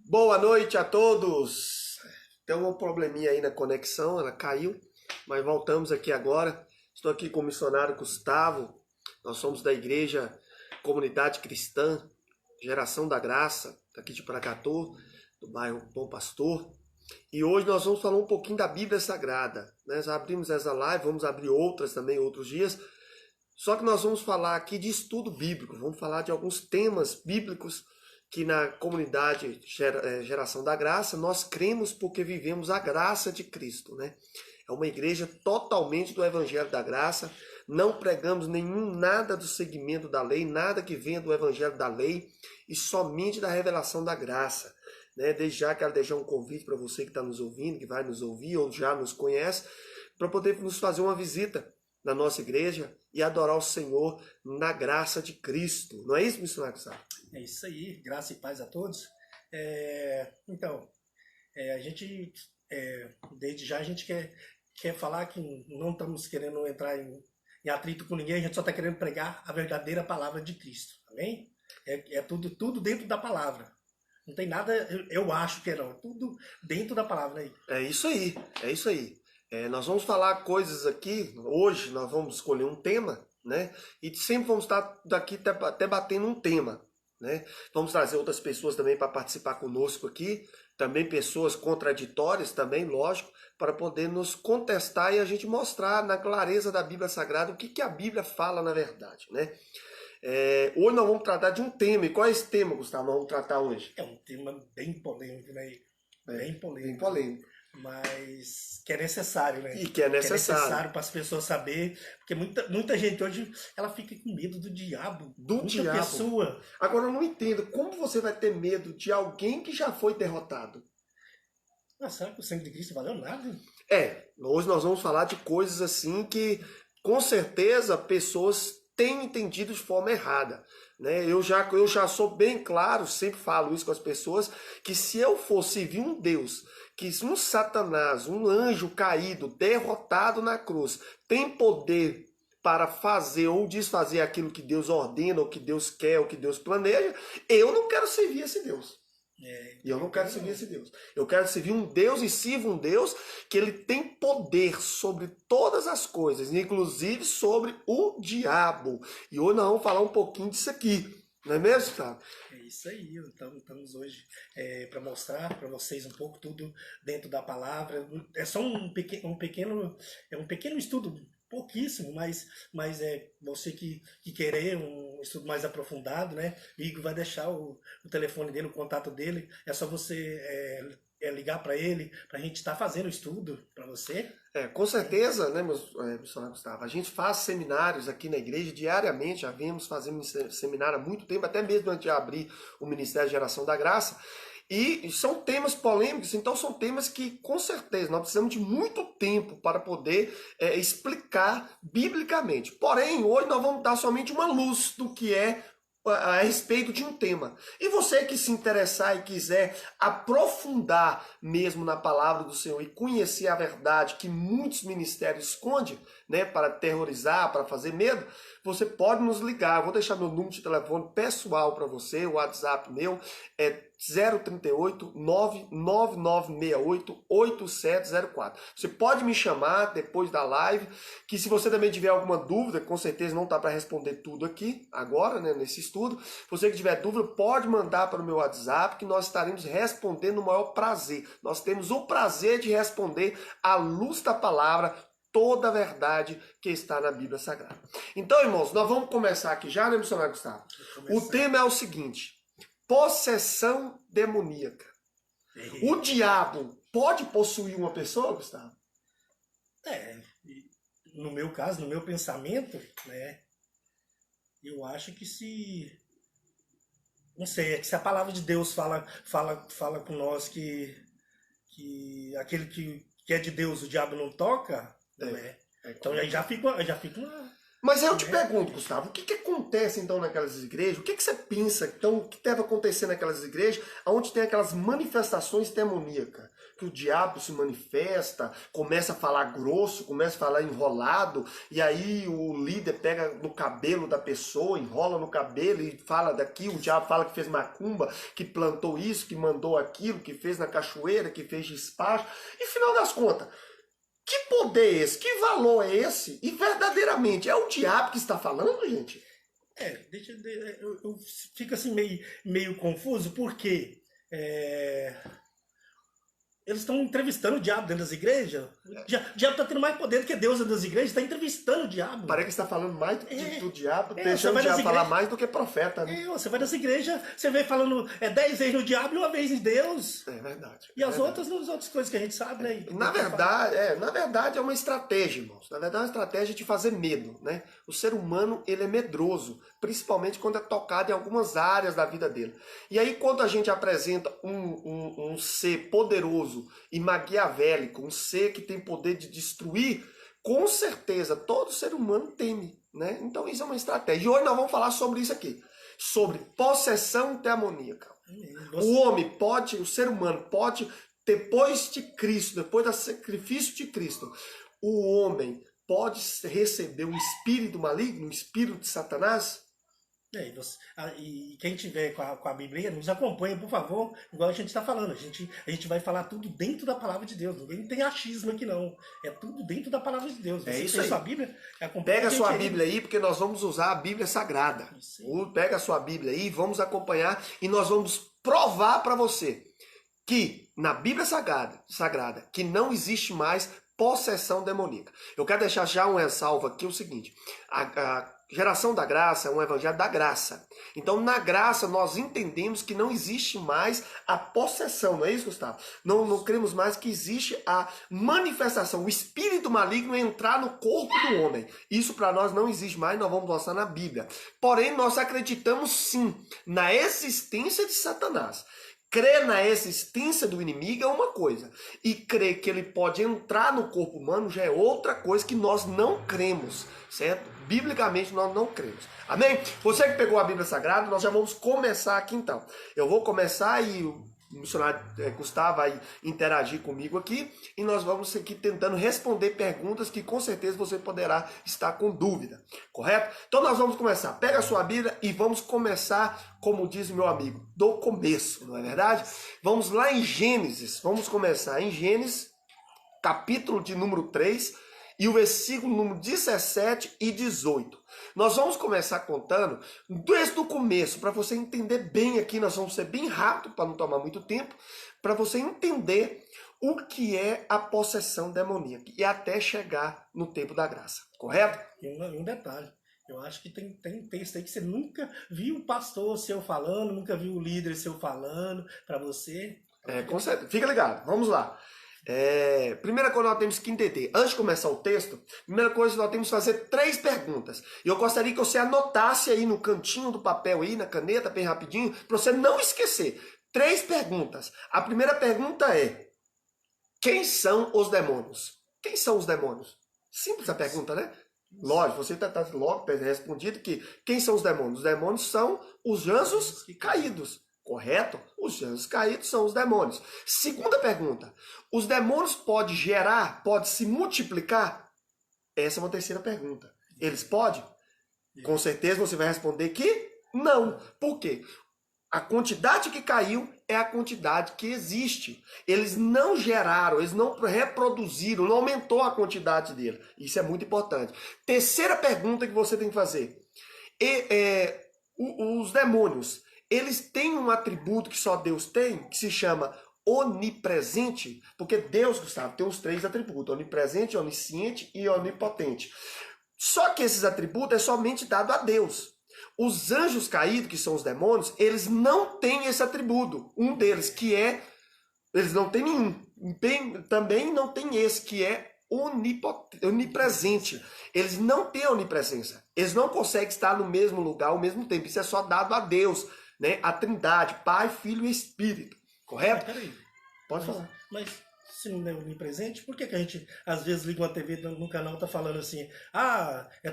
Boa noite a todos. Tem um probleminha aí na conexão, ela caiu, mas voltamos aqui agora. Estou aqui com o missionário Gustavo. Nós somos da Igreja Comunidade Cristã, Geração da Graça, aqui de Paracatu, do bairro Bom Pastor. E hoje nós vamos falar um pouquinho da Bíblia Sagrada. Nós abrimos essa live, vamos abrir outras também, outros dias. Só que nós vamos falar aqui de estudo bíblico, vamos falar de alguns temas bíblicos que na comunidade Geração da Graça nós cremos porque vivemos a graça de Cristo, né? É uma igreja totalmente do Evangelho da Graça, não pregamos nada do segmento da lei, nada que venha do Evangelho da lei e somente da revelação da graça, né? Desde já quero deixar um convite para você que está nos ouvindo, que vai nos ouvir ou já nos conhece, para poder nos fazer uma visita na nossa igreja e adorar o Senhor na graça de Cristo. Não é isso, missionário Gustavo? É isso aí, graça e paz a todos. A gente, desde já, a gente quer falar que não estamos querendo entrar em atrito com ninguém, a gente só está querendo pregar a verdadeira palavra de Cristo, amém? É tudo dentro da palavra. Não tem nada, eu acho que não, tudo dentro da palavra aí. É isso aí, é isso aí. Nós vamos falar coisas aqui, hoje nós vamos escolher um tema, né? E sempre vamos estar daqui até batendo um tema, né? Vamos trazer outras pessoas também para participar conosco aqui, também pessoas contraditórias também, lógico, para poder nos contestar e a gente mostrar na clareza da Bíblia Sagrada o que a Bíblia fala na verdade, né? Hoje nós vamos tratar de um tema. E qual é esse tema, Gustavo, nós vamos tratar hoje? É um tema bem polêmico, né? Bem polêmico. Mas que é necessário, né? E que é necessário. Que é necessário para as pessoas saberem, porque muita gente hoje ela fica com medo do diabo. Muita pessoa. Agora eu não entendo como você vai ter medo de alguém que já foi derrotado. Mas será que o sangue de Cristo valeu nada? Hoje nós vamos falar de coisas assim que com certeza pessoas têm entendido de forma errada, né? Eu já sou bem claro, sempre falo isso com as pessoas, que se eu fosse vir um Deus, que um Satanás, um anjo caído, derrotado na cruz, tem poder para fazer ou desfazer aquilo que Deus ordena, ou que Deus quer, ou que Deus planeja, eu não quero servir esse Deus. E eu não quero servir esse Deus. Eu quero servir um Deus e sirvo um Deus que ele tem poder sobre todas as coisas, inclusive sobre o diabo. E hoje nós vamos falar um pouquinho disso aqui. Não é mesmo, Gustavo? É isso aí, então, estamos hoje para mostrar para vocês um pouco tudo dentro da palavra. É só um pequeno estudo, pouquíssimo, mas é você que querer um estudo mais aprofundado, né? O Igor vai deixar o telefone dele, o contato dele, é só você ligar para ele, para a gente estar fazendo o estudo para você. Com certeza, né, missionário Gustavo? A gente faz seminários aqui na igreja diariamente, já vemos fazendo seminário há muito tempo, até mesmo antes de abrir o Ministério Geração da Graça. E são temas polêmicos, então são temas que, com certeza, nós precisamos de muito tempo para poder explicar biblicamente. Porém, hoje nós vamos dar somente uma luz do que é a respeito de um tema. E você que se interessar e quiser aprofundar mesmo na palavra do Senhor e conhecer a verdade que muitos ministérios escondem, né, para terrorizar, para fazer medo, você pode nos ligar. Eu vou deixar meu número de telefone pessoal para você, o WhatsApp meu é 038 99968 8704. Você pode me chamar depois da live, que se você também tiver alguma dúvida, com certeza não está para responder tudo aqui agora, né, nesse estudo. Você que tiver dúvida, pode mandar para o meu WhatsApp, que nós estaremos respondendo no maior prazer. Nós temos o prazer de responder à luz da palavra toda a verdade que está na Bíblia Sagrada. Então, irmãos, nós vamos começar aqui já, né, missionário Gustavo? O tema é o seguinte: possessão demoníaca. O diabo pode possuir uma pessoa, Gustavo? No meu caso, no meu pensamento, né, eu acho que não sei, se a palavra de Deus fala com nós que aquele que é de Deus o diabo não toca, não é? Então aí já fica uma... Mas aí eu te pergunto, Gustavo, o que acontece então naquelas igrejas? O que você pensa então, o que deve acontecer naquelas igrejas onde tem aquelas manifestações demoníacas? que o diabo se manifesta, começa a falar grosso, começa a falar enrolado, e aí o líder pega no cabelo da pessoa, enrola no cabelo e fala daqui, o diabo fala que fez macumba, que plantou isso, que mandou aquilo, que fez na cachoeira, que fez despacho, e final das contas, que poder é esse? Que valor é esse? E verdadeiramente, é o diabo que está falando, gente? Eu fico assim meio confuso, porque eles estão entrevistando o diabo dentro das igrejas. O diabo está tendo mais poder do que Deus dentro das igrejas, está entrevistando o diabo. Parece que está falando mais do diabo, você deixando vai o diabo nas falar igrejas- mais do que profeta, né? Você vai nessa igreja, você vê falando 10 vezes no diabo e uma vez em Deus. É verdade. E as outras nas outras coisas que a gente sabe, né? Na verdade é uma estratégia, irmãos. Na verdade é uma estratégia de fazer medo, né? O ser humano, ele é medroso, principalmente quando é tocado em algumas áreas da vida dele. E aí quando a gente apresenta um ser poderoso e maquiavélico, um ser que tem poder de destruir, com certeza todo ser humano teme, né? Então isso é uma estratégia. E hoje nós vamos falar sobre isso aqui, sobre possessão demoníaca. O ser humano pode, depois de Cristo, depois do sacrifício de Cristo, o homem pode receber um espírito maligno, um espírito de Satanás? E quem tiver com a Bíblia, nos acompanha, por favor, igual a gente está falando. A gente vai falar tudo dentro da palavra de Deus. Ninguém tem achismo aqui, não. É tudo dentro da palavra de Deus. Você tem isso aí. Sua Bíblia, pega a sua Bíblia aí, porque nós vamos usar a Bíblia Sagrada. Pega a sua Bíblia aí, vamos acompanhar e nós vamos provar para você que na Bíblia Sagrada que não existe mais possessão demoníaca. Eu quero deixar já um ressalvo aqui o seguinte: a geração da graça é um evangelho da graça. Então, na graça, nós entendemos que não existe mais a possessão, não é isso, Gustavo? Não cremos mais que existe a manifestação, o espírito maligno entrar no corpo do homem. Isso para nós não existe mais, nós vamos mostrar na Bíblia. Porém, nós acreditamos sim na existência de Satanás. Crer na existência do inimigo é uma coisa, e crer que ele pode entrar no corpo humano já é outra coisa que nós não cremos, certo? Biblicamente nós não cremos. Amém? Você que pegou a Bíblia Sagrada, nós já vamos começar aqui então. Eu vou começar e o missionário Gustavo vai interagir comigo aqui e nós vamos aqui tentando responder perguntas que com certeza você poderá estar com dúvida, correto? Então nós vamos começar. Pega a sua Bíblia e vamos começar, como diz o meu amigo, do começo, não é verdade? Vamos lá em Gênesis, vamos começar em Gênesis, capítulo de número 3, e o versículo número 17 e 18. Nós vamos começar contando desde o começo, para você entender bem aqui, nós vamos ser bem rápido, para não tomar muito tempo, para você entender o que é a possessão demoníaca, e até chegar no tempo da graça, correto? E um detalhe, eu acho que tem texto aí que você nunca viu o pastor seu falando, nunca viu o líder seu falando para você. Com certeza. Fica ligado, vamos lá. Primeira coisa que nós temos que entender, antes de começar o texto, primeira coisa nós temos que fazer 3 perguntas. E eu gostaria que você anotasse aí no cantinho do papel aí, na caneta, bem rapidinho, para você não esquecer. 3 perguntas. A primeira pergunta é: quem são os demônios? Quem são os demônios? Simples a pergunta, né? Lógico, você está logo respondido que quem são os demônios? Os demônios são os anjos caídos. Correto? Os anjos caídos são os demônios. Segunda pergunta: os demônios podem gerar, podem se multiplicar? Essa é uma terceira pergunta. Eles podem? Com certeza você vai responder que não. Por quê? A quantidade que caiu é a quantidade que existe. Eles não geraram, eles não reproduziram, não aumentou a quantidade dele. Isso é muito importante. Terceira pergunta que você tem que fazer: os demônios, eles têm um atributo que só Deus tem, que se chama onipresente, porque Deus, Gustavo, tem os 3 atributos: onipresente, onisciente e onipotente. Só que esses atributos é somente dado a Deus. Os anjos caídos, que são os demônios, eles não têm esse atributo. Um deles, que é... Eles não têm nenhum. Também não tem esse, que é onipresente. Eles não têm a onipresença. Eles não conseguem estar no mesmo lugar ao mesmo tempo. Isso é só dado a Deus, né? A Trindade, Pai, Filho e Espírito. Correto? Peraí. Pode falar. Mas se não é onipresente, por que a gente às vezes liga uma TV no canal, tá falando assim,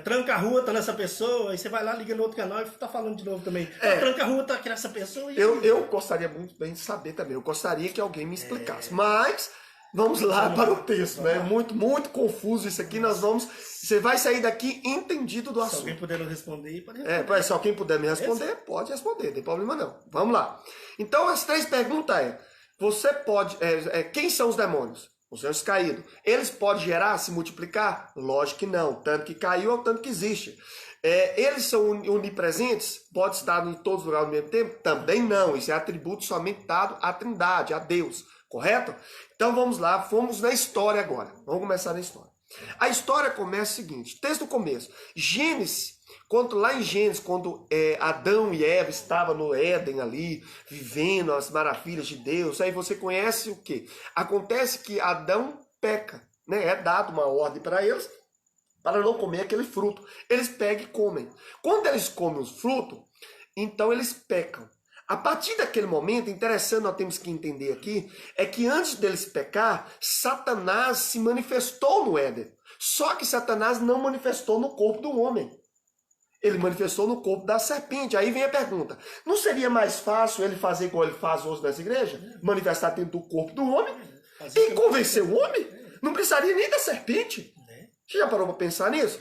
tranca a rua, tá nessa pessoa, aí você vai lá, liga no outro canal e tá falando de novo também, tranca a rua, tá aqui nessa pessoa. E... Eu gostaria muito bem de saber também, eu gostaria que alguém me explicasse, mas vamos lá para o texto, né? Muito confuso isso aqui, você vai sair daqui entendido do assunto. Se alguém puder nos responder, pode responder. Se alguém puder me responder, pode responder, não tem problema não. Vamos lá. Então as 3 perguntas você pode, quem são os demônios? Os anjos caídos. Eles podem gerar, se multiplicar? Lógico que não. Tanto que caiu ou tanto que existe. Eles são onipresentes? Pode estar em todos os lugares ao mesmo tempo? Também não. Isso é atributo somente dado à Trindade, a Deus. Correto? Então vamos lá, vamos na história agora. Vamos começar na história. A história começa o seguinte, desde o começo. Lá em Gênesis, quando Adão e Eva estavam no Éden ali, vivendo as maravilhas de Deus, aí você conhece o quê? Acontece que Adão peca, né? É dado uma ordem para eles, para não comer aquele fruto. Eles pegam e comem. Quando eles comem os frutos, então eles pecam. A partir daquele momento, interessante, nós temos que entender aqui, é que antes deles pecar, Satanás se manifestou no Éden. Só que Satanás não manifestou no corpo do homem. Ele manifestou no corpo da serpente. Aí vem a pergunta, não seria mais fácil ele fazer igual ele faz hoje nessa igreja? Manifestar dentro do corpo do homem e convencer o homem? Não precisaria nem da serpente. Você já parou para pensar nisso?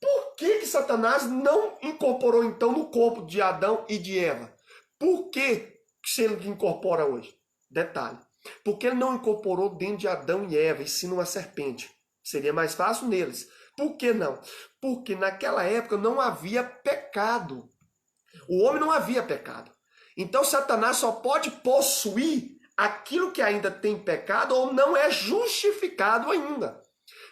Por que Satanás não incorporou então no corpo de Adão e de Eva? Por que se ele incorpora hoje? Detalhe. Porque ele não incorporou dentro de Adão e Eva, e sim numa serpente. Seria mais fácil neles. Por que não? Porque naquela época não havia pecado. O homem não havia pecado. Então Satanás só pode possuir aquilo que ainda tem pecado ou não é justificado ainda.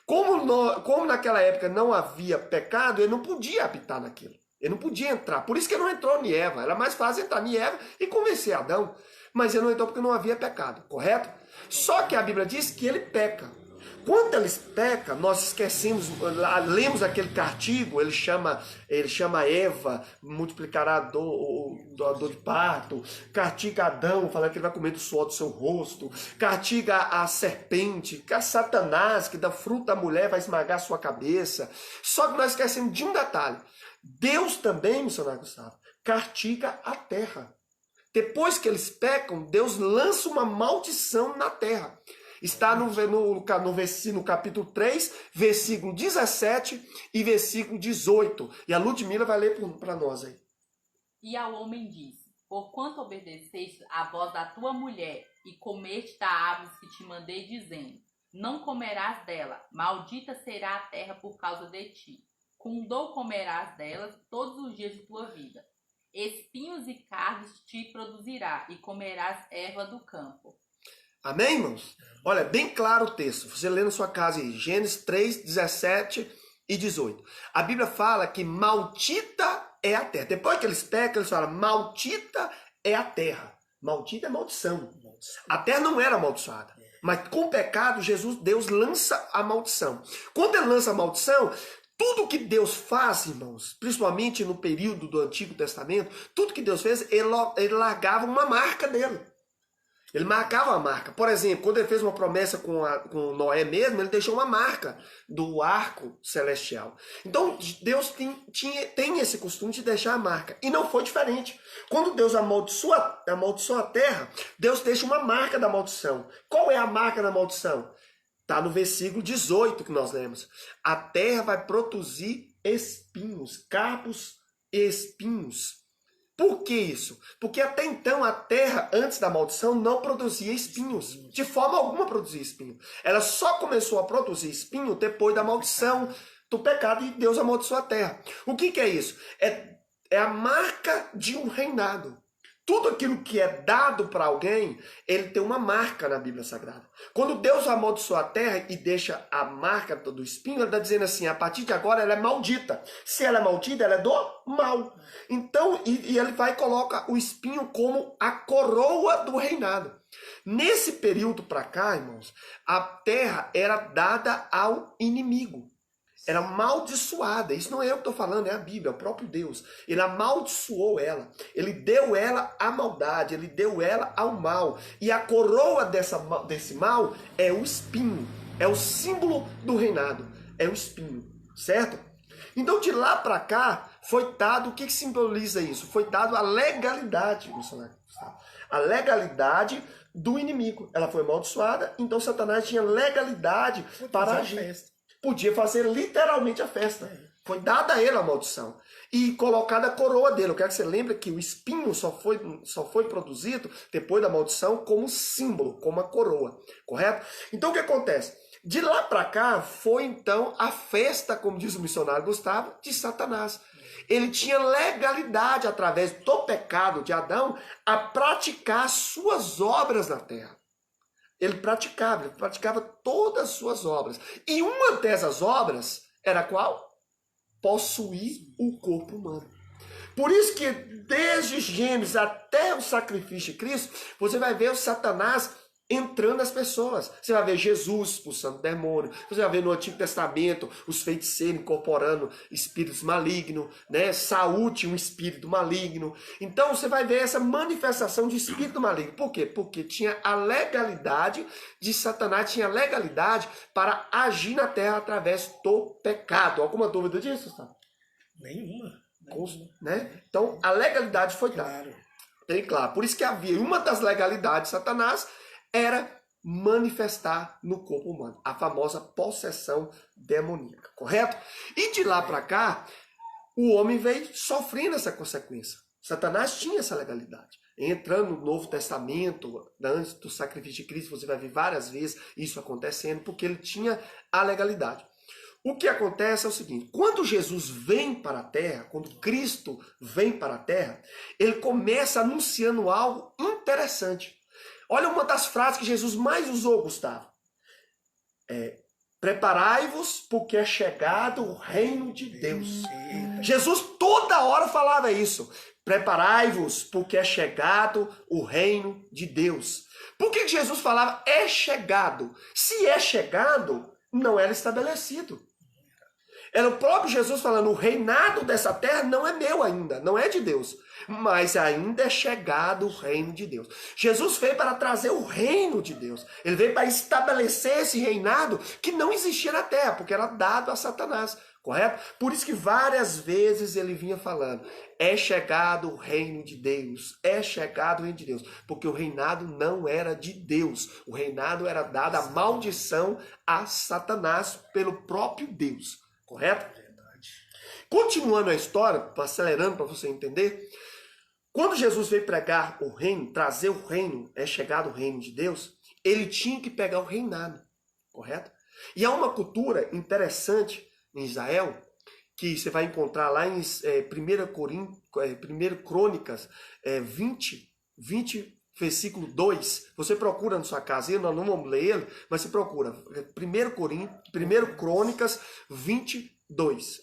Como naquela época não havia pecado, ele não podia habitar naquilo. Ele não podia entrar. Por isso que ele não entrou em Eva. Era mais fácil entrar em Eva e convencer Adão. Mas ele não entrou porque não havia pecado, correto? Só que a Bíblia diz que ele peca. Quando eles pecam, nós esquecemos, lemos aquele cartigo, ele chama Eva, multiplicará a dor de parto, castiga Adão, falando que ele vai comer do suor do seu rosto, castiga a serpente, que a Satanás, que da fruto da mulher vai esmagar a sua cabeça. Só que nós esquecemos de um detalhe. Deus também, missionário Gustavo, castiga a terra. Depois que eles pecam, Deus lança uma maldição na terra. Está no capítulo 3, versículo 17 e versículo 18. E a Ludmila vai ler para nós aí. E ao homem disse, porquanto obedeceste à voz da tua mulher e comeste da árvore que te mandei dizendo, não comerás dela, maldita será a terra por causa de ti. Com dor comerás delas todos os dias de tua vida. Espinhos e carnes te produzirá e comerás erva do campo. Amém, irmãos? Olha, bem claro o texto. Você lê na sua casa aí, Gênesis 3, 17 e 18. A Bíblia fala que maldita é a terra. Depois que eles pecam, eles falam, maldita é a terra. Maldita é maldição. A terra não era amaldiçoada. Mas com o pecado, Deus lança a maldição. Quando ele lança a maldição, tudo que Deus faz, irmãos, principalmente no período do Antigo Testamento, tudo que Deus fez, ele largava uma marca dele. Ele marcava a marca. Por exemplo, quando ele fez uma promessa com Noé mesmo, ele deixou uma marca do arco celestial. Então, Deus tem esse costume de deixar a marca. E não foi diferente. Quando Deus amaldiçoa a terra, Deus deixa uma marca da maldição. Qual é a marca da maldição? Está no versículo 18 que nós lemos. A terra vai produzir espinhos, carpos e espinhos. Por que isso? Porque até então a terra, antes da maldição, não produzia espinhos. De forma alguma produzia espinho. Ela só começou a produzir espinho depois da maldição, do pecado, e Deus amaldiçoou a terra. O que é isso? É a marca de um reinado. Tudo aquilo que é dado para alguém, ele tem uma marca na Bíblia Sagrada. Quando Deus amaldiçoa a terra e deixa a marca do espinho, ele está dizendo assim, a partir de agora ela é maldita. Se ela é maldita, ela é do mal. Então, e ele vai e coloca o espinho como a coroa do reinado. Nesse período para cá, irmãos, a terra era dada ao inimigo. era amaldiçoada. Isso não é eu que estou falando, é a Bíblia, é o próprio Deus. Ele amaldiçoou ela. Ele deu ela à maldade, ele deu ela ao mal. E a coroa desse mal é o espinho. É o símbolo do reinado. É o espinho, certo? Então de lá para cá foi dado, o que simboliza isso? Foi dado a legalidade, missionário Gustavo. A legalidade do inimigo. Ela foi amaldiçoada, então Satanás tinha legalidade para agir. Podia fazer literalmente a festa. Foi dada a ele a maldição. E colocada a coroa dele. Eu quero que você lembre que o espinho só foi produzido depois da maldição como símbolo, como a coroa. Correto? Então o que acontece? De lá para cá foi então a festa, como diz o missionário Gustavo, de Satanás. Ele tinha legalidade através do pecado de Adão a praticar suas obras na terra. Ele praticava todas as suas obras. E uma dessas obras era qual? Possuir o corpo humano. Por isso que desde Gênesis até o sacrifício de Cristo, você vai ver o Satanás entrando nas pessoas. Você vai ver Jesus expulsando demônio. Você vai ver no Antigo Testamento os feiticeiros incorporando espíritos malignos, né? Saúl tinha um espírito maligno. Então você vai ver essa manifestação de espírito maligno. Por quê? Porque tinha a legalidade de Satanás, tinha a legalidade para agir na terra através do pecado. Alguma dúvida disso, Gustavo? Nenhuma. Né? Então a legalidade foi dada. Claro. Bem claro. Por isso que havia uma das legalidades de Satanás era manifestar no corpo humano, a famosa possessão demoníaca, correto? E de lá para cá, o homem veio sofrendo essa consequência. Satanás tinha essa legalidade. Entrando no Novo Testamento, antes do sacrifício de Cristo, você vai ver várias vezes isso acontecendo, porque ele tinha a legalidade. O que acontece é o seguinte, quando Jesus vem para a terra, quando Cristo vem para a terra, ele começa anunciando algo interessante. Olha uma das frases que Jesus mais usou, Gustavo. Preparai-vos porque é chegado o reino de Deus. Jesus toda hora falava isso. Preparai-vos porque é chegado o reino de Deus. Por que Jesus falava é chegado? Se é chegado, não era estabelecido. Era o próprio Jesus falando, o reinado dessa terra não é meu ainda, não é de Deus. Mas ainda é chegado o reino de Deus. Jesus veio para trazer o reino de Deus. Ele veio para estabelecer esse reinado que não existia na terra, porque era dado a Satanás, correto? Por isso que várias vezes ele vinha falando, é chegado o reino de Deus, é chegado o reino de Deus. Porque o reinado não era de Deus. O reinado era dado a maldição a Satanás pelo próprio Deus, correto? Continuando a história, acelerando para você entender, quando Jesus veio pregar o reino, trazer o reino, é chegado o reino de Deus, ele tinha que pegar o reinado, correto? E há uma cultura interessante em Israel, que você vai encontrar lá em 1 Crônicas 20, versículo 2. Você procura na sua casa, nós não vamos ler ele, mas você procura 1 Crônicas 22,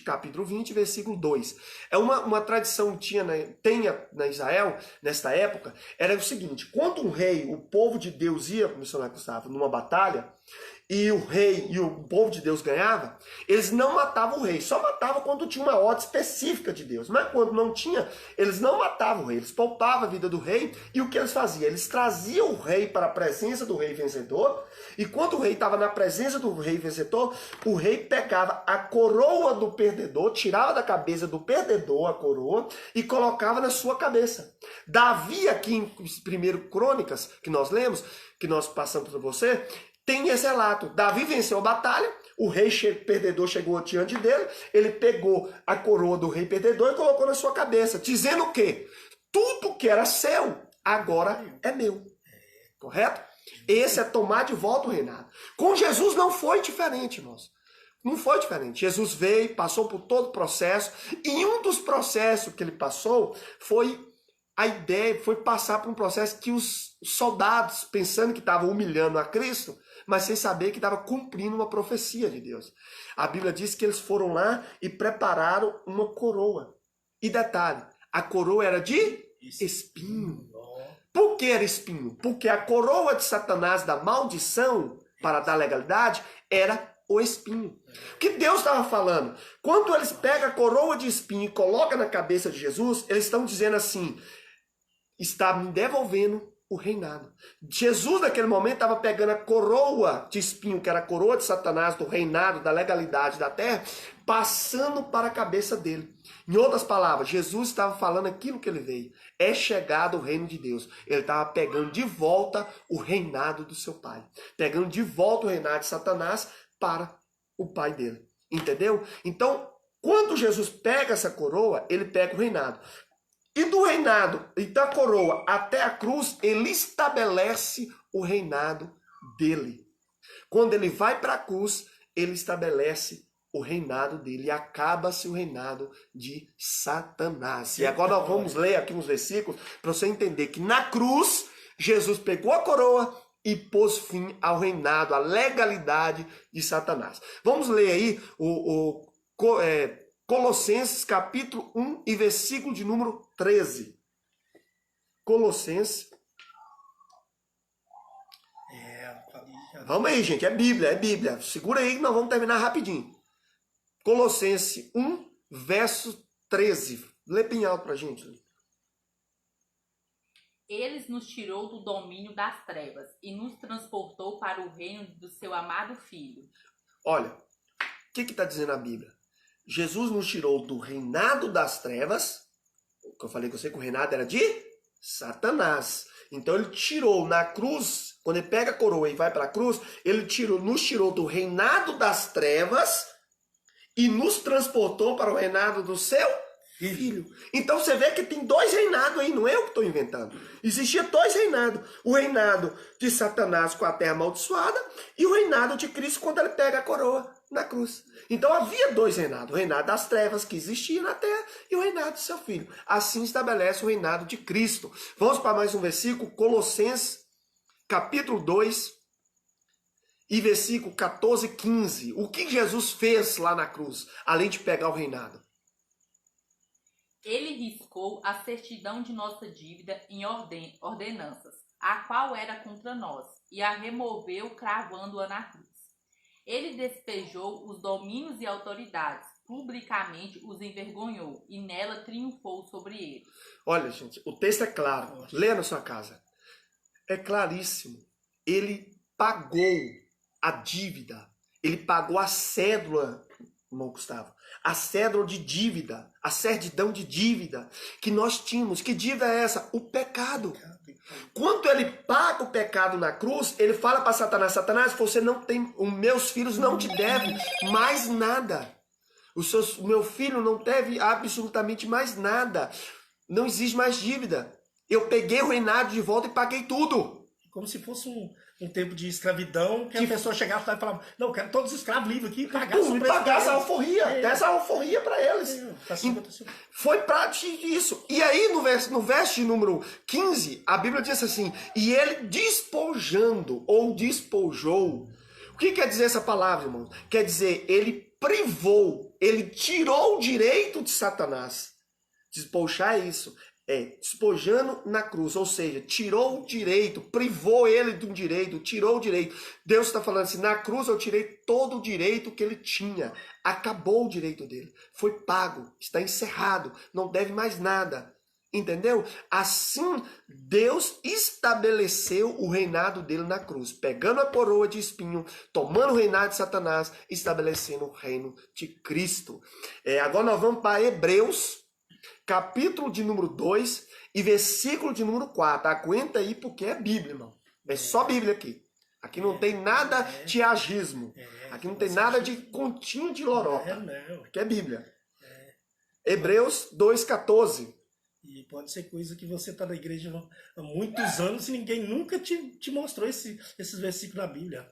capítulo 20, versículo 2. É uma tradição que tem na Israel, nesta época, era o seguinte, quando um rei, o povo de Deus ia, missionário Gustavo, numa batalha, e o rei e o povo de Deus ganhava, eles não matavam o rei, só matavam quando tinha uma ordem específica de Deus. Mas quando não tinha, eles não matavam o rei, eles poupavam a vida do rei, e o que eles faziam? Eles traziam o rei para a presença do rei vencedor, e quando o rei estava na presença do rei vencedor, o rei pegava a coroa do perdedor, tirava da cabeça do perdedor a coroa, e colocava na sua cabeça. Davi, aqui em 1 Crônicas, que nós lemos, que nós passamos para você, tem esse relato. Davi venceu a batalha, o rei perdedor chegou diante dele, ele pegou a coroa do rei perdedor e colocou na sua cabeça, dizendo o quê? Tudo que era seu, agora é meu. Correto? Esse é tomar de volta o reinado. Com Jesus não foi diferente, irmãos. Não foi diferente. Jesus veio, passou por todo o processo, e um dos processos que ele passou foi a ideia, foi passar por um processo que os soldados, pensando que estavam humilhando a Cristo, mas sem saber que estava cumprindo uma profecia de Deus. A Bíblia diz que eles foram lá e prepararam uma coroa. E detalhe, a coroa era de espinho. Por que era espinho? Porque a coroa de Satanás da maldição, para dar legalidade, era o espinho. O que Deus estava falando? Quando eles pegam a coroa de espinho e colocam na cabeça de Jesus, eles estão dizendo assim, está me devolvendo o reinado. Jesus, naquele momento, estava pegando a coroa de espinho, que era a coroa de Satanás, do reinado, da legalidade da terra, passando para a cabeça dele. Em outras palavras, Jesus estava falando aquilo que ele veio. É chegado o reino de Deus. Ele estava pegando de volta o reinado do seu pai. Pegando de volta o reinado de Satanás para o pai dele. Entendeu? Então, quando Jesus pega essa coroa, ele pega o reinado. E do reinado e da coroa até a cruz, ele estabelece o reinado dele. Quando ele vai para a cruz, ele estabelece o reinado dele e acaba-se o reinado de Satanás. E agora nós vamos ler aqui uns versículos para você entender que na cruz, Jesus pegou a coroa e pôs fim ao reinado, à legalidade de Satanás. Vamos ler aí Colossenses capítulo 1 e versículo de número 13. Colossenses. Vamos aí, gente, é Bíblia. Segura aí que nós vamos terminar rapidinho. Colossenses 1, verso 13. Lê bem alto pra gente. Eles nos tirou do domínio das trevas e nos transportou para o reino do seu amado Filho. Olha, o que está dizendo a Bíblia? Jesus nos tirou do reinado das trevas, que eu falei com você que o reinado era de Satanás. Então ele tirou na cruz, quando ele pega a coroa e vai para a cruz, ele nos tirou do reinado das trevas e nos transportou para o reinado do seu Filho. Então você vê que tem dois reinados aí, não é eu que estou inventando. Existia dois reinados. O reinado de Satanás com a terra amaldiçoada e o reinado de Cristo quando ele pega a coroa na cruz. Então havia dois reinados. O reinado das trevas que existia na terra e o reinado do seu Filho. Assim estabelece o reinado de Cristo. Vamos para mais um versículo. Colossenses capítulo 2 e versículo 14 e 15. O que Jesus fez lá na cruz, além de pegar o reinado? Ele riscou a certidão de nossa dívida em ordenanças, a qual era contra nós, e a removeu cravando-a na cruz. Ele despejou os domínios e autoridades, publicamente os envergonhou, e nela triunfou sobre eles. Olha, gente, o texto é claro. Leia na sua casa. É claríssimo. Ele pagou a dívida. Ele pagou a cédula, irmão Gustavo. A cédula de dívida, a certidão de dívida que nós tínhamos. Que dívida é essa? O pecado. Quando ele paga o pecado na cruz, ele fala para Satanás, Satanás, você não tem, os meus filhos não te devem mais nada. O meu filho não deve absolutamente mais nada. Não existe mais dívida. Eu peguei o reinado de volta e paguei tudo. Como se fosse um tempo de escravidão, que a pessoa chegava e falava, não, eu quero todos os escravos livres aqui e pagar essa alforria, essa alforria para eles. Foi prático isso. E aí no verso de número 15, a Bíblia diz assim, e ele despojando ou despojou. O que quer dizer essa palavra, irmão? Quer dizer, ele privou, ele tirou o direito de Satanás. Despojar é isso. Despojando na cruz, ou seja, tirou o direito, privou ele de um direito, tirou o direito. Deus está falando assim, na cruz eu tirei todo o direito que ele tinha, acabou o direito dele, foi pago, está encerrado, não deve mais nada, entendeu? Assim, Deus estabeleceu o reinado dele na cruz, pegando a coroa de espinho, tomando o reinado de Satanás, estabelecendo o reino de Cristo. Agora nós vamos para Hebreus, capítulo de número 2 e versículo de número 4. Aguenta aí porque é Bíblia, irmão. É só Bíblia aqui. Aqui não tem nada de agismo. Aqui não tem nada de continho de loroca. Aqui é Bíblia. Hebreus 2,14. E pode ser coisa que você está na igreja há muitos anos e ninguém nunca te mostrou esses versículos na Bíblia.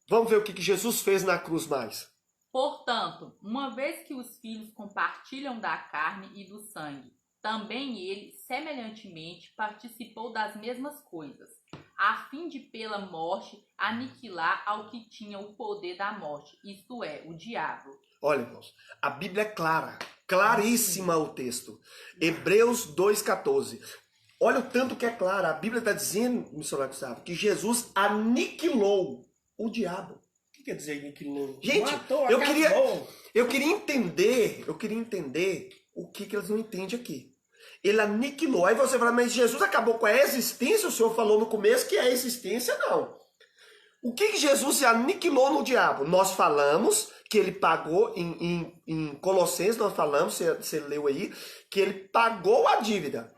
Vamos ver o que Jesus fez na cruz mais. Portanto, uma vez que os filhos compartilham da carne e do sangue, também ele, semelhantemente, participou das mesmas coisas, a fim de, pela morte, aniquilar ao que tinha o poder da morte, isto é, o diabo. Olha, irmãos, a Bíblia é clara, claríssima o texto. Hebreus 2,14. Olha o tanto que é clara. A Bíblia está dizendo, missionário Gustavo, que Jesus aniquilou o diabo. que quer dizer aniquilou? Gente, Matou, eu acabou. queria entender o que eles não entendem aqui. Ele aniquilou. Aí você fala, mas Jesus acabou com a existência? O Senhor falou no começo que a existência não. O que Jesus aniquilou no diabo? Nós falamos que ele pagou, em Colossenses nós falamos, você leu aí, que ele pagou a dívida.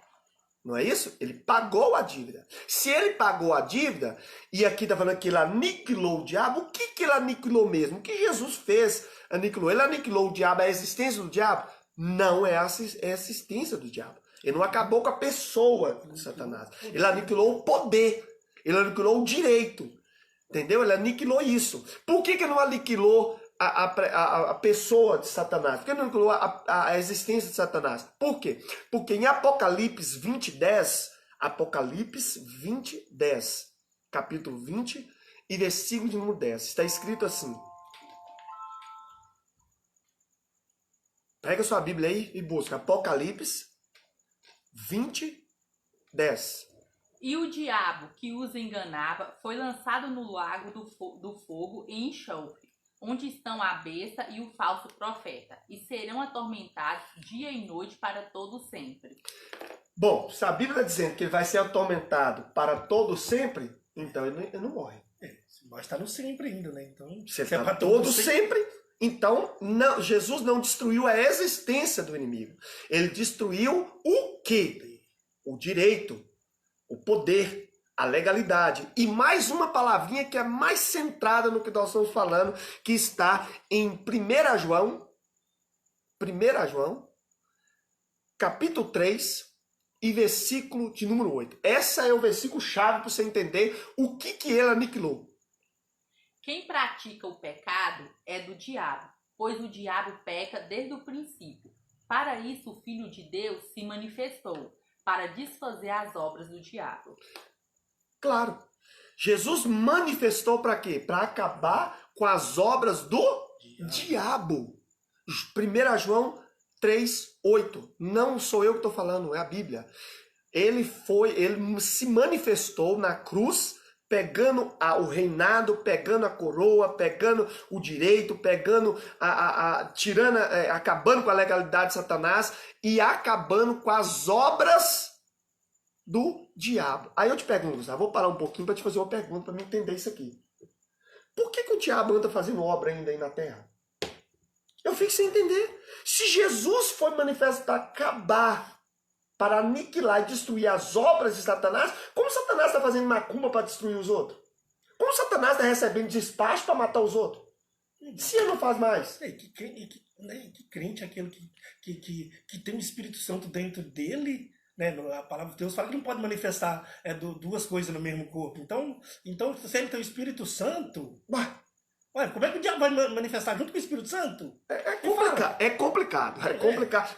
Não é isso? Ele pagou a dívida. Se ele pagou a dívida, e aqui está falando que ele aniquilou o diabo, o que ele aniquilou mesmo? O que Jesus fez? Aniquilou. Ele aniquilou o diabo, a existência do diabo? Não é a existência do diabo. Ele não acabou com a pessoa de Satanás. Ele aniquilou o poder. Ele aniquilou o direito. Entendeu? Ele aniquilou isso. Por que não aniquilou a pessoa de Satanás? Por que não aniquilou a existência de Satanás? Por quê? Porque em Apocalipse 20:10, Apocalipse 20:10, capítulo 20 e versículo de número 10, está escrito assim. Pega sua Bíblia aí e busca Apocalipse 20:10. E o diabo que os enganava foi lançado no lago do fogo e enxofre, onde estão a besta e o falso profeta, e serão atormentados dia e noite para todo sempre. Bom, se a Bíblia está dizendo que ele vai ser atormentado para todo sempre, então ele não morre. Mas está no sempre ainda, né? Então, se ele está para todo sempre, então não, Jesus não destruiu a existência do inimigo. Ele destruiu o quê? O direito, o poder, a legalidade. E mais uma palavrinha que é mais centrada no que nós estamos falando, que está em 1 João, capítulo 3 e versículo de número 8. Essa é o versículo chave para você entender o que ele aniquilou. Quem pratica o pecado é do diabo, pois o diabo peca desde o princípio. Para isso o Filho de Deus se manifestou, para desfazer as obras do diabo. Claro. Jesus manifestou para quê? Para acabar com as obras do diabo. 1 João 3:8. Não sou eu que estou falando, é a Bíblia. Ele se manifestou na cruz, pegando o reinado, pegando a coroa, pegando o direito, pegando tirando, acabando com a legalidade de Satanás e acabando com as obras do diabo. Aí eu te pergunto, Gustavo, vou parar um pouquinho para te fazer uma pergunta para me entender isso aqui. Por que o diabo anda fazendo obra ainda aí na terra? Eu fico sem entender. Se Jesus foi manifesto para acabar, para aniquilar e destruir as obras de Satanás, como Satanás está fazendo macumba para destruir os outros? Como Satanás está recebendo despacho para matar os outros? Se ele não faz mais. Que crente é aquele que tem o Espírito Santo dentro dele, né? A palavra de Deus fala que não pode manifestar duas coisas no mesmo corpo. Então, se ele tem o Espírito Santo, como é que o diabo vai manifestar junto com o Espírito Santo? É complicado.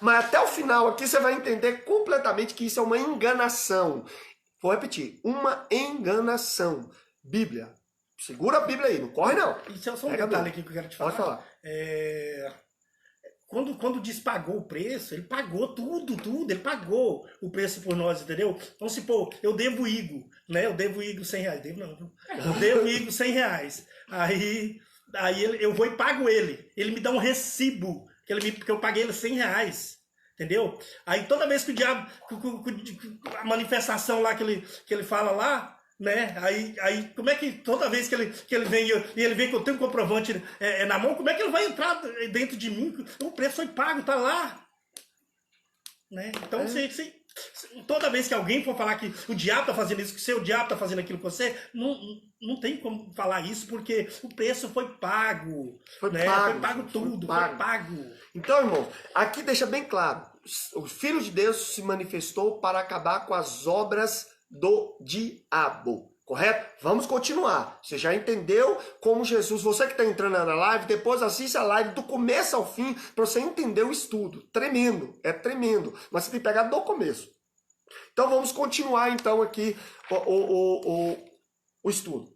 Mas até o final aqui você vai entender completamente que isso é uma enganação. Vou repetir, uma enganação. Bíblia. Segura a Bíblia aí, não corre não. Isso é só um detalhe aqui que eu quero te falar. Pode falar. Quando diz pagou o preço, ele pagou tudo, ele pagou o preço por nós, entendeu? Vamos supor, eu devo Igor, né? Eu devo Igor R$100, devo não, eu devo Igor R$100, aí eu vou e pago ele me dá um recibo, que eu paguei ele R$100, entendeu? Aí toda vez que o diabo, a manifestação lá que ele fala lá, né? Aí como é que toda vez que ele vem e ele vê que eu tenho um comprovante na mão, como é que ele vai entrar dentro de mim? O preço foi pago, tá lá, né? Então toda vez que alguém for falar que o diabo tá fazendo isso, que o seu diabo tá fazendo aquilo com você, não tem como falar isso, porque o preço foi pago, foi pago tudo, foi pago. Então, irmão, aqui deixa bem claro, o Filho de Deus se manifestou para acabar com as obras do diabo, correto? Vamos continuar. Você já entendeu como Jesus, você que está entrando na live, depois assiste a live do começo ao fim para você entender o estudo. Tremendo, é tremendo, mas você tem que pegar do começo. Então vamos continuar então aqui o estudo.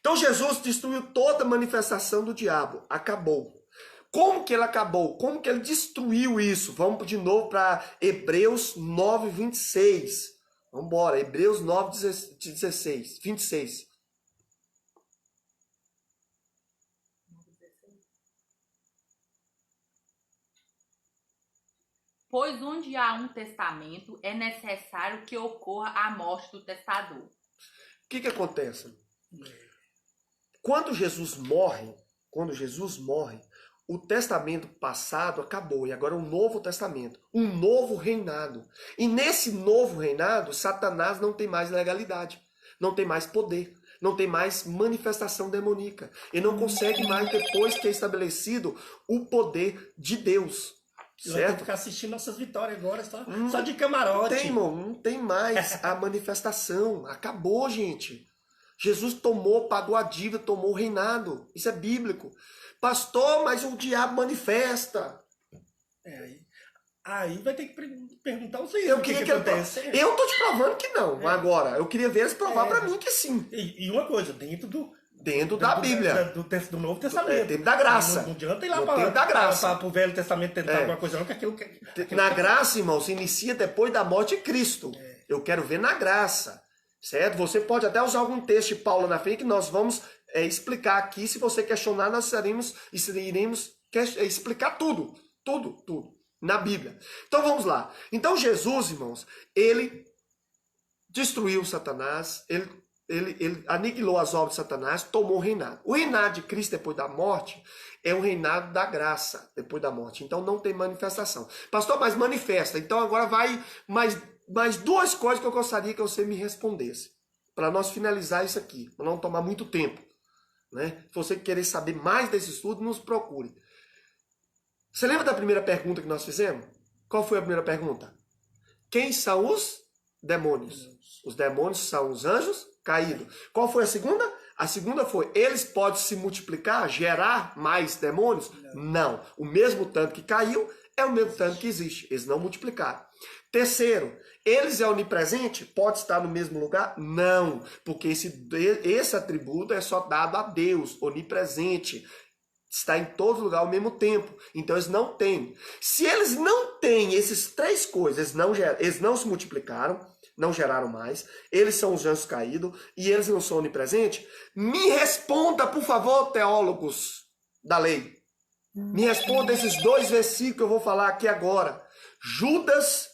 Então Jesus destruiu toda a manifestação do diabo, acabou. Como que ele acabou? Como que ele destruiu isso? Vamos de novo para Hebreus 9:26. Vamos embora, Hebreus 9:26. Pois onde há um testamento, é necessário que ocorra a morte do testador. O que acontece? Quando Jesus morre, o testamento passado acabou e agora é um novo testamento, um novo reinado. E nesse novo reinado, Satanás não tem mais legalidade, não tem mais poder, não tem mais manifestação demoníaca. Ele não consegue mais, depois que é estabelecido o poder de Deus. Você vai ter que Certo? ficar assistindo nossas vitórias agora, só de camarote. Tem, irmão, não tem mais a manifestação. Acabou, gente. Jesus tomou, pagou a dívida, tomou o reinado. Isso é bíblico. Pastor, mas o diabo manifesta. Aí vai ter que perguntar o Senhor Eu o que queria que ele acontece. Eu tô te provando que não. Agora, eu queria ver eles provar pra mim que sim. E uma coisa, dentro Da Bíblia. do Novo Testamento. Tempo da graça. Não adianta ir lá No tempo da graça. para o Velho Testamento tentar alguma coisa, não, que aquilo. Na graça, irmão, se inicia depois da morte de Cristo. Eu quero ver na graça. Certo? Você pode até usar algum texto de Paulo na frente que nós vamos explicar aqui. Se você questionar, nós iremos explicar tudo. Tudo. Na Bíblia. Então vamos lá. Então Jesus, irmãos, ele destruiu Satanás, ele aniquilou as obras de Satanás, tomou o reinado. O reinado de Cristo depois da morte é o reinado da graça depois da morte. Então não tem manifestação. Pastor, mas manifesta. Então agora vai mais duas coisas que eu gostaria que você me respondesse. Para nós finalizar isso aqui. Para não tomar muito tempo. Né? Se você querer saber mais desse estudo, nos procure. Você lembra da primeira pergunta que nós fizemos? Qual foi a primeira pergunta? Quem são os demônios? Os demônios são os anjos caídos. Qual foi a segunda? A segunda foi, eles podem se multiplicar, gerar mais demônios? Não. O mesmo tanto que caiu é o mesmo tanto que existe. Eles não multiplicaram. Terceiro, eles é onipresente? Pode estar no mesmo lugar? Não. Porque esse atributo é só dado a Deus, onipresente. Está em todo lugar ao mesmo tempo. Então eles não têm. Se eles não têm essas três coisas, eles não se multiplicaram, não geraram mais, eles são os anjos caídos e eles não são onipresentes, me responda, por favor, teólogos da lei. Me responda esses dois versículos que eu vou falar aqui agora. Judas,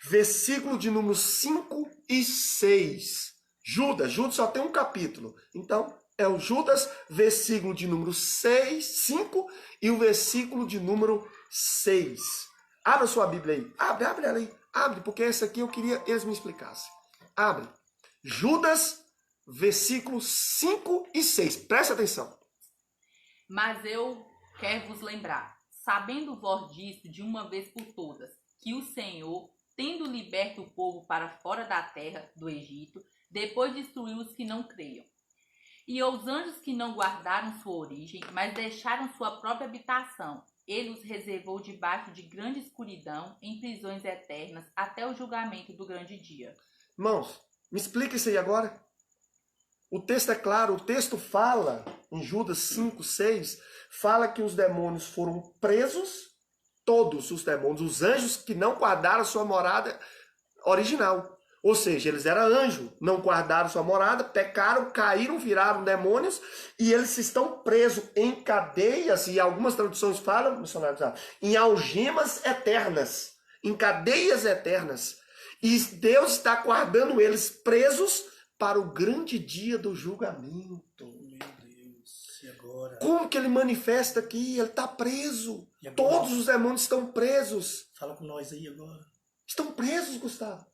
versículo de número 5 e 6. Judas só tem um capítulo. Então, é o Judas, versículo de número 5 e o versículo de número 6. Abra sua Bíblia aí. Abre ela aí. Abre, porque essa aqui eu queria eles me explicassem. Abre. Judas, versículos 5 e 6. Presta atenção. Mas eu quero vos lembrar, sabendo vós disso de uma vez por todas, que o Senhor, tendo liberto o povo para fora da terra do Egito, depois destruiu os que não creiam. E os anjos que não guardaram sua origem, mas deixaram sua própria habitação, ele os reservou debaixo de grande escuridão, em prisões eternas, até o julgamento do grande dia. Irmãos, me explica isso aí agora. O texto é claro, o texto fala, em Judas 5, 6, fala que os demônios foram presos, todos os demônios, os anjos que não guardaram sua morada original. Ou seja, eles eram anjos, não guardaram sua morada, pecaram, caíram, viraram demônios e eles estão presos em cadeias, e algumas traduções falam, missionários, em algemas eternas, em cadeias eternas. E Deus está guardando eles presos para o grande dia do julgamento. Meu Deus, e agora? Como que ele manifesta aqui? Ele está preso. Todos os demônios estão presos. Fala com nós aí agora. Estão presos, Gustavo.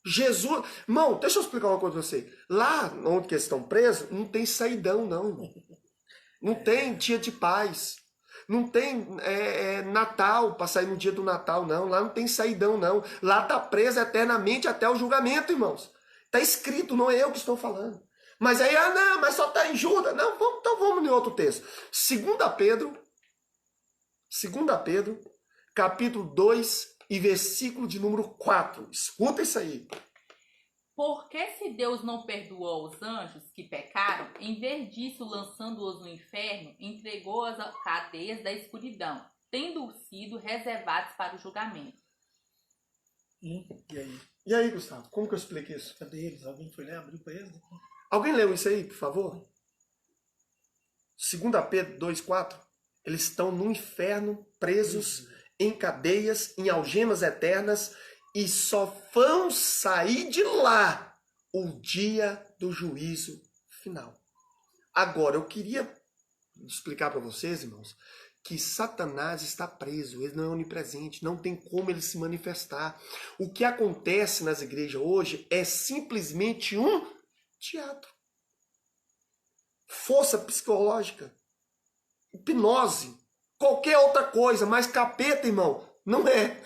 Jesus... Irmão, deixa eu explicar uma coisa pra você. Lá onde eles estão presos, não tem saidão, não, irmão. Não tem dia de paz. Não tem Natal, para sair no dia do Natal, não. Lá não tem saidão, não. Lá está preso eternamente até o julgamento, irmãos. Está escrito, não é eu que estou falando. Mas aí, não, mas só está em Judas. Não, então vamos em outro texto. 2 Pedro, capítulo 2 e versículo de número 4. Escuta isso aí. Porque se Deus não perdoou os anjos que pecaram, em vez disso, lançando-os no inferno, entregou-os a cadeias da escuridão, tendo sido reservados para o julgamento. E aí? E aí, Gustavo, como que eu explico isso? Cadê eles? Alguém foi lá, abriu para eles? Alguém leu isso aí, por favor? 2 Pedro 2, 4. Eles estão no inferno, presos em cadeias, em algemas eternas, e só vão sair de lá o dia do juízo final. Agora, eu queria explicar para vocês, irmãos, que Satanás está preso, ele não é onipresente, não tem como ele se manifestar. O que acontece nas igrejas hoje é simplesmente um teatro. Força psicológica, hipnose, qualquer outra coisa, mas capeta, irmão, não é.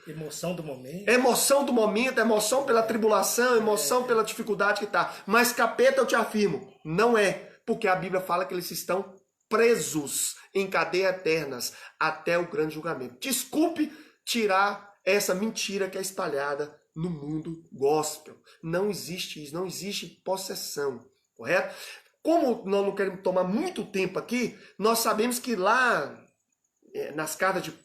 Emoção do momento. Emoção do momento, emoção pela tribulação, emoção pela dificuldade que está. Mas capeta, eu te afirmo, não é. Porque a Bíblia fala que eles estão presos em cadeias eternas até o grande julgamento. Desculpe tirar essa mentira que é espalhada no mundo gospel. Não existe isso, não existe possessão, correto? Como nós não queremos tomar muito tempo aqui, nós sabemos que lá nas cartas de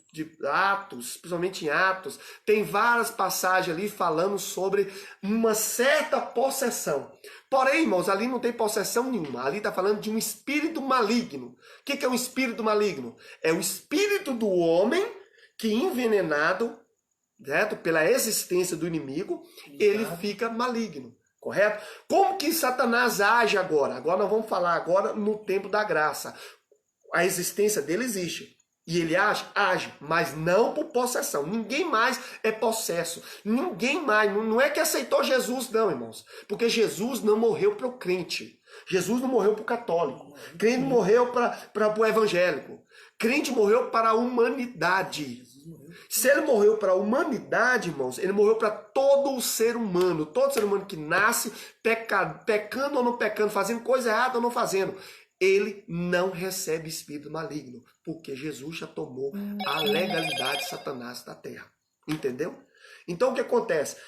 Atos, principalmente em Atos, tem várias passagens ali falando sobre uma certa possessão. Porém, irmãos, ali não tem possessão nenhuma. Ali está falando de um espírito maligno. O que é um espírito maligno? É o espírito do homem que, envenenado, certo? Pela existência do inimigo, ele fica maligno. Correto? Como que Satanás age agora? Agora nós vamos falar agora no tempo da graça. A existência dele existe. E ele age, mas não por possessão. Ninguém mais é possesso. Ninguém mais. Não é que aceitou Jesus, não, irmãos. Porque Jesus não morreu para o crente. Jesus não morreu para o católico. Crente morreu para o evangélico. Crente morreu para a humanidade. Se ele morreu para a humanidade, irmãos, ele morreu para todo o ser humano. Todo ser humano que nasce pecando ou não pecando, fazendo coisa errada ou não fazendo. Ele não recebe espírito maligno, porque Jesus já tomou a legalidade de Satanás da terra. Entendeu? Então o que acontece?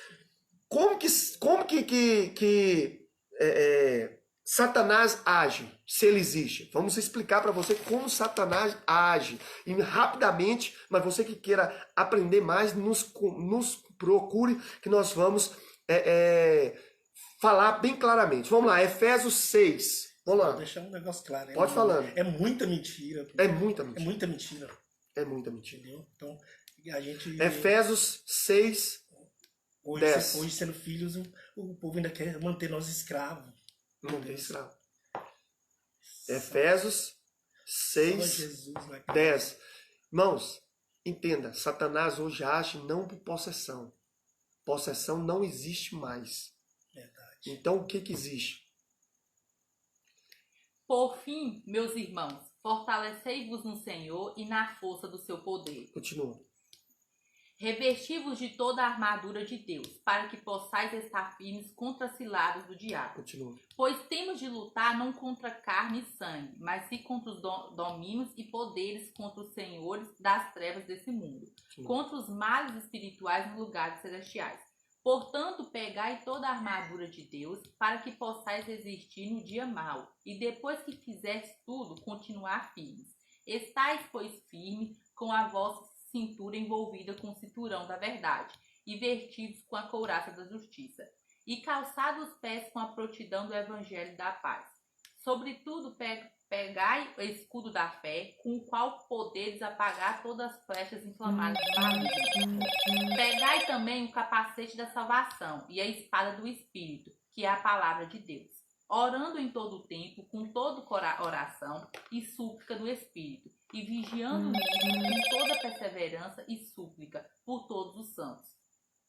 Como que Satanás age, se ele existe? Vamos explicar para você como Satanás age. E rapidamente, mas você que queira aprender mais, nos procure que nós vamos falar bem claramente. Vamos lá, Efésios 6. Vamos lá. Vou deixar um negócio claro. Pode falar. É muita mentira. É muita mentira. É muita mentira. É muita mentira. Entendeu? Então, a gente... Efésios 6, 10. Hoje, sendo filhos, o povo ainda quer manter nós escravos. Não tem escravo. Efésios 6, Jesus, né? 10. Irmãos, entenda, Satanás hoje age não por possessão. Possessão não existe mais. Verdade. Então o que existe? Por fim, meus irmãos, fortalecei-vos no Senhor e na força do seu poder. Continua. Revesti-vos de toda a armadura de Deus, para que possais estar firmes contra as ciladas do diabo. Continua. Pois temos de lutar não contra carne e sangue, mas sim contra os domínios e poderes, contra os senhores das trevas desse mundo, contra os males espirituais nos lugares celestiais. Portanto, pegai toda a armadura de Deus, para que possais resistir no dia mau, e depois que fizerdes tudo, continuar firmes. Estais, pois, firmes com a vossa cintura envolvida com o cinturão da verdade, e vestidos com a couraça da justiça, e calçados os pés com a prontidão do evangelho da paz. Sobretudo, pegai o escudo da fé, com o qual poderes apagar todas as flechas inflamadas do maligno. Pegai também o capacete da salvação e a espada do Espírito, que é a palavra de Deus, orando em todo o tempo, com toda oração e súplica do Espírito, e vigiando nisso com toda perseverança e súplica por todos os santos.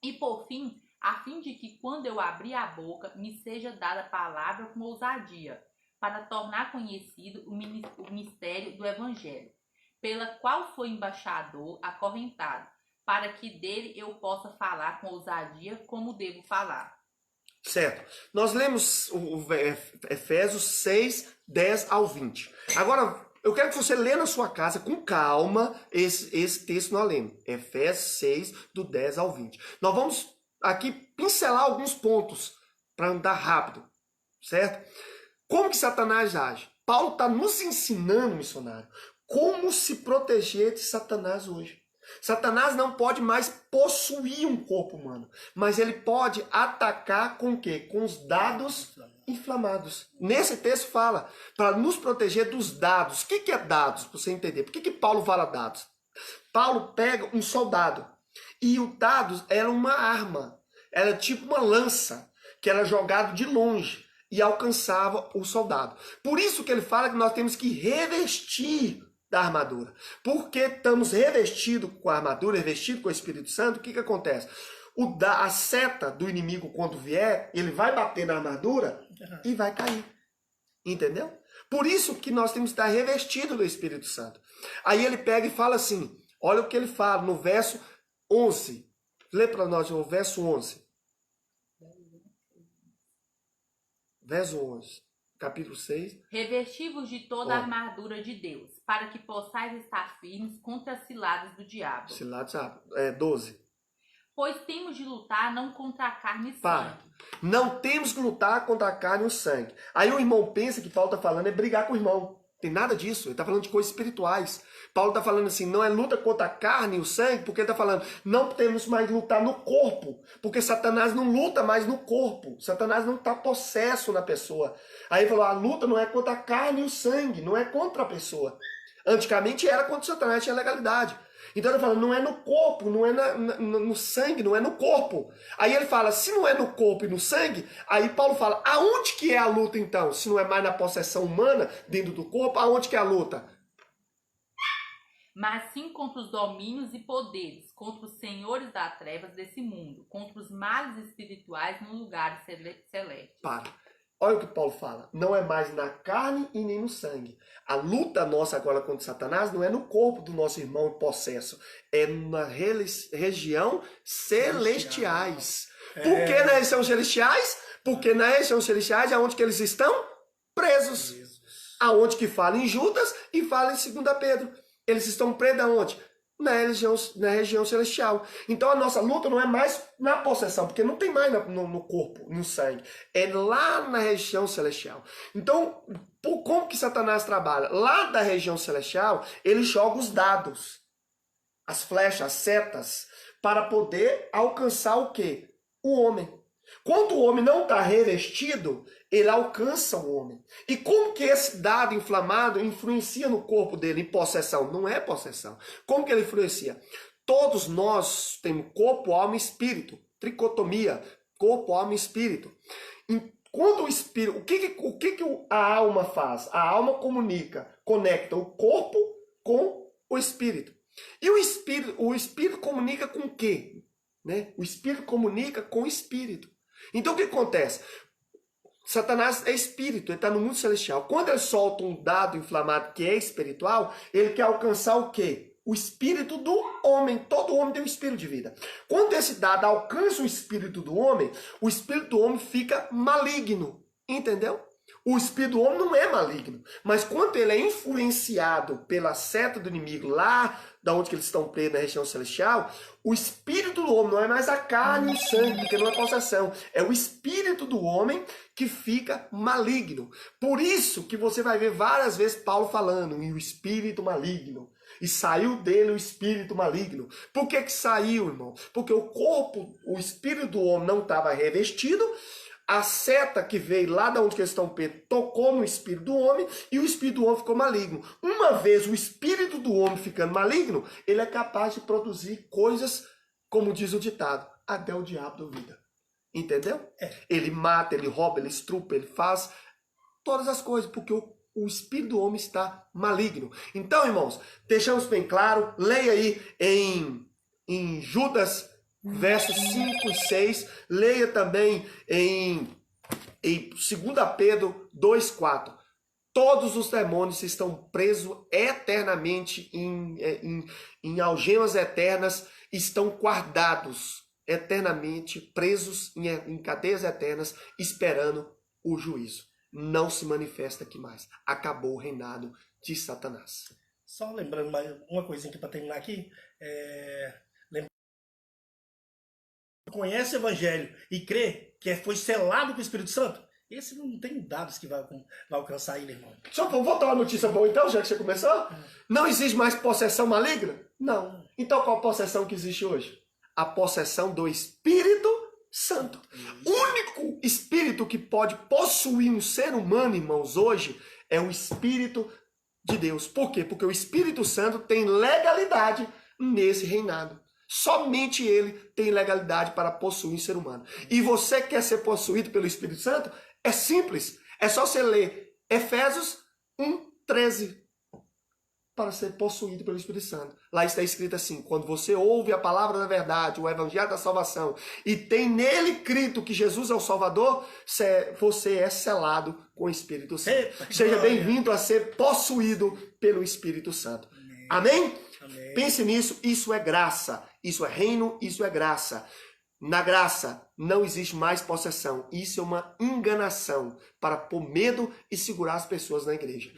E por fim, a fim de que quando eu abrir a boca, me seja dada a palavra com ousadia, para tornar conhecido o mistério do Evangelho, pela qual sou embaixador acorrentado, para que dele eu possa falar com ousadia como devo falar. Certo. Nós lemos o Efésios 6, 10 ao 20. Agora, eu quero que você lê na sua casa com calma esse texto nós lemos. Efésios 6, do 10 ao 20. Nós vamos aqui pincelar alguns pontos para andar rápido, certo? Como que Satanás age? Paulo está nos ensinando, missionário, como se proteger de Satanás hoje. Satanás não pode mais possuir um corpo humano, mas ele pode atacar com o quê? Com os dados inflamados. Nesse texto fala, para nos proteger dos dados. O que é dados, para você entender? Por que Paulo fala dados? Paulo pega um soldado, e o dado era uma arma, era tipo uma lança, que era jogado de longe e alcançava o soldado. Por isso que ele fala que nós temos que revestir da armadura. Porque estamos revestidos com a armadura, revestidos com o Espírito Santo, o que acontece? A seta do inimigo, quando vier, ele vai bater na armadura e vai cair. Entendeu? Por isso que nós temos que estar revestidos do Espírito Santo. Aí ele pega e fala assim, olha o que ele fala no verso 11. Lê para nós o verso 11. Verso 11. Capítulo 6. Revesti-vos de toda a armadura de Deus, para que possais estar firmes contra as ciladas do diabo. Ciladas, 12. Pois temos de lutar não contra a carne e Para. sangue. Não temos que lutar contra a carne e o sangue. Aí o irmão pensa que Paulo está falando é brigar com o irmão. Tem nada disso. Ele está falando de coisas espirituais. Paulo está falando assim, não é luta contra a carne e o sangue, porque ele está falando, não temos mais lutar no corpo, porque Satanás não luta mais no corpo. Satanás não está possesso na pessoa. Aí ele falou, a luta não é contra a carne e o sangue, não é contra a pessoa. Antigamente era contra Satanás, tinha legalidade. Então ele fala, não é no corpo, não é no sangue, não é no corpo. Aí ele fala, se não é no corpo e no sangue, aí Paulo fala, aonde que é a luta então? Se não é mais na possessão humana, dentro do corpo, aonde que é a luta? Mas sim contra os domínios e poderes, contra os senhores das trevas desse mundo, contra os males espirituais no lugar celeste. Para. Olha o que Paulo fala. Não é mais na carne e nem no sangue. A luta nossa agora contra Satanás não é no corpo do nosso irmão possesso. É na região celestiais. Por que na região celestiais? Porque na região celestiais é onde que eles estão presos. Aonde que fala em Judas e fala em 2 Pedro. Eles estão presos aonde? Na região celestial. Então a nossa luta não é mais na possessão, porque não tem mais no corpo, no sangue. É lá na região celestial. Então, como que Satanás trabalha? Lá da região celestial, ele joga os dados, as flechas, as setas, para poder alcançar o quê? O homem. Quando o homem não está revestido, ele alcança o homem. E como que esse dado inflamado influencia no corpo dele em possessão? Não é possessão. Como que ele influencia? Todos nós temos corpo, alma e espírito. Tricotomia. Corpo, alma e espírito. E quando o espírito... O que a alma faz? A alma conecta o corpo com o espírito. E o espírito comunica com o quê? Né? O espírito comunica com o espírito. Então o que acontece? Satanás é espírito, ele está no mundo celestial. Quando ele solta um dado inflamado que é espiritual, ele quer alcançar o quê? O espírito do homem. Todo homem tem um espírito de vida. Quando esse dado alcança o espírito do homem, o espírito do homem fica maligno. Entendeu? O espírito do homem não é maligno. Mas quando ele é influenciado pela seta do inimigo lá da onde que eles estão presos na região celestial, o espírito do homem não é mais a carne e o sangue, porque não é possessão. É o espírito do homem que fica maligno. Por isso que você vai ver várias vezes Paulo falando, e o espírito maligno. E saiu dele o espírito maligno. Por que saiu, irmão? Porque o corpo, o espírito do homem não estava revestido. A seta que veio lá da onde que eles estão presos tocou no espírito do homem e o espírito do homem ficou maligno. Uma vez o espírito do homem ficando maligno, ele é capaz de produzir coisas, como diz o ditado, até o diabo duvida. Entendeu? Ele mata, ele rouba, ele estrupa, ele faz todas as coisas, porque o espírito do homem está maligno. Então, irmãos, deixamos bem claro, leia aí em Judas versos 5 e 6, leia também em 2 Pedro 2,4. Todos os demônios estão presos eternamente em algemas eternas, estão guardados eternamente, presos em cadeias eternas, esperando o juízo. Não se manifesta aqui mais. Acabou o reinado de Satanás. Só lembrando mais uma coisinha para terminar aqui. Conhece o Evangelho e crê que foi selado com o Espírito Santo, esse não tem dados que vai alcançar ele, irmão. Só vamos voltar uma notícia boa então, já que você começou? Não existe mais possessão maligna? Não. Então qual a possessão que existe hoje? A possessão do Espírito Santo. O único espírito que pode possuir um ser humano, irmãos, hoje, é o Espírito de Deus. Por quê? Porque o Espírito Santo tem legalidade nesse reinado. Somente ele tem legalidade para possuir um ser humano. E você quer ser possuído pelo Espírito Santo? É simples. É só você ler Efésios 1:13 para ser possuído pelo Espírito Santo. Lá está escrito assim: quando você ouve a palavra da verdade, o evangelho da salvação, e tem nele escrito que Jesus é o Salvador, você é selado com o Espírito Santo. Eita, seja glória. bem-vindo a ser possuído pelo Espírito Santo. Amém? Amém. Pense nisso, isso é graça, isso é reino, isso é graça. Na graça não existe mais possessão. Isso é uma enganação para pôr medo e segurar as pessoas na igreja.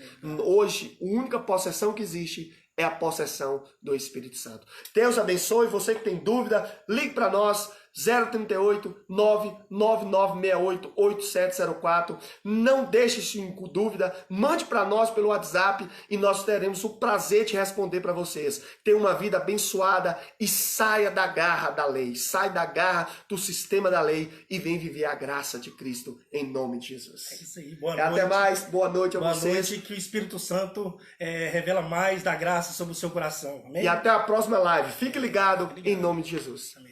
Hoje, a única possessão que existe é a possessão do Espírito Santo. Deus abençoe. Você que tem dúvida, ligue para nós. 038 99968 8704. Não deixe isso com dúvida. Mande para nós pelo WhatsApp e nós teremos o prazer de responder para vocês. Tenha uma vida abençoada e saia da garra da lei. Sai da garra do sistema da lei e vem viver a graça de Cristo em nome de Jesus. É isso aí. Boa Até noite. mais. Boa noite a Boa vocês. noite. Que o Espírito Santo revela mais da graça sobre o seu coração. Amém? E até a próxima live. Fique ligado em nome de Jesus. Amém.